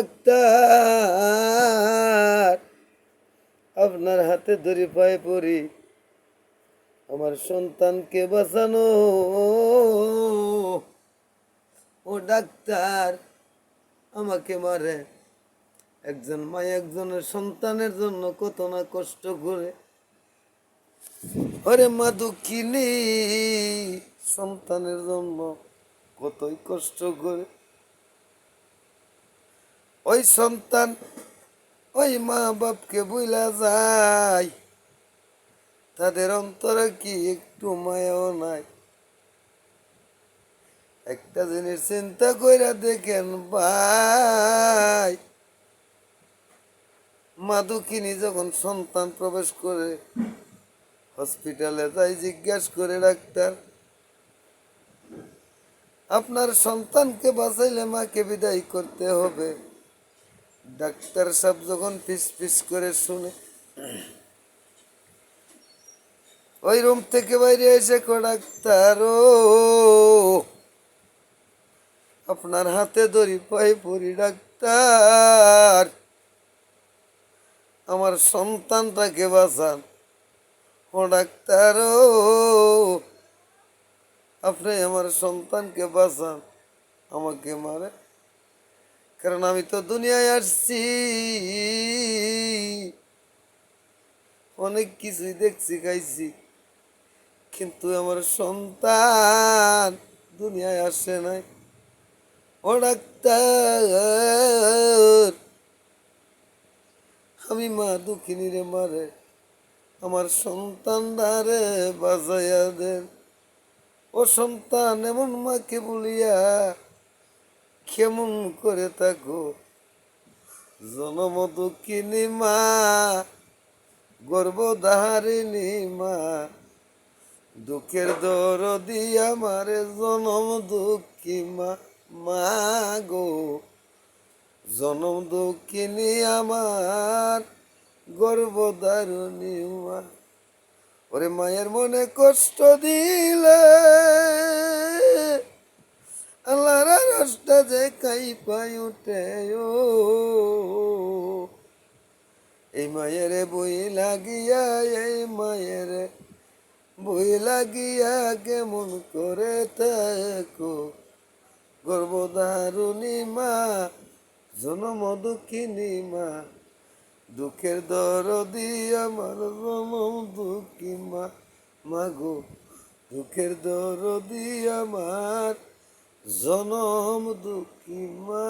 Doctor, আপনার হাতে ধরে পায়ে পড়ি, আমার সন্তানকে বাঁচানো। ও ডাক্তার, আমাকে মারে। একজন মা একজনের সন্তানের জন্য কত না কষ্ট করে। ওরে মা দুঃখিনী, সন্তানের জন্য কতই কষ্ট করে। ওই সন্তান ওই মা বাপকে বইলা যায়, তাদের অন্তরে কি একটু মায়াও নাই? একটা জিনিস চিন্তা কইরা দেখেন ভাই, মা দুঃখিনী যখন সন্তান প্রবেশ করে হসপিটালে যাই, জিজ্ঞাসা করে ডাক্তার, আপনার সন্তানকে বাঁচাইলে মাকে বিদায় করতে হবে। ডাক্তার সাহেব যখন ফিস ফিস করে শুনে, ওই রুম থেকে বাইরে এসে কো ডাক্তার, ও আপনার হাতে ধরি পায়ে পড়ি ডাক্তার, আমার সন্তানটাকে বাঁচান। ও ডাক্তার, ও আপনি আমার সন্তানকে বাঁচান, আমাকে মারে। কারণ আমি তো দুনিয়ায় আসছি, অনেক কিছুই দেখছি খাইছি, কিন্তু আমার সন্তান দুনিয়ায় আসে নাই। ও ডাক্তার, আমি মা দুঃখিনী রে মারে, আমার সন্তানদারে বাজাইয়া দেন। ও সন্তান, এমন মাকে বলিয়া কেমন করে থাকো? জনম দুঃখিনী মা, গর্ভধারিণী মা, দুঃখের দরদি আমারে জনম দুঃখী মা। মা গো, জনম দুঃখিনী আমার গর্ভধারিণী মা। ওরে মায়ের মনে কষ্ট দিলে আল্লাহর রসটা যে খাই পাই উঠে। ও এই মায়ের বই লাগিয়া, এই মায়ের বই লাগিয়া কেমন করে থাকো? গর্ভধারিণী মা, জনম দুঃখিনী মা, দুঃখের দরদি আমার জনম দুঃখী মা। মাগো, দুঃখের দরদি আমার জনম দুঃখী মা।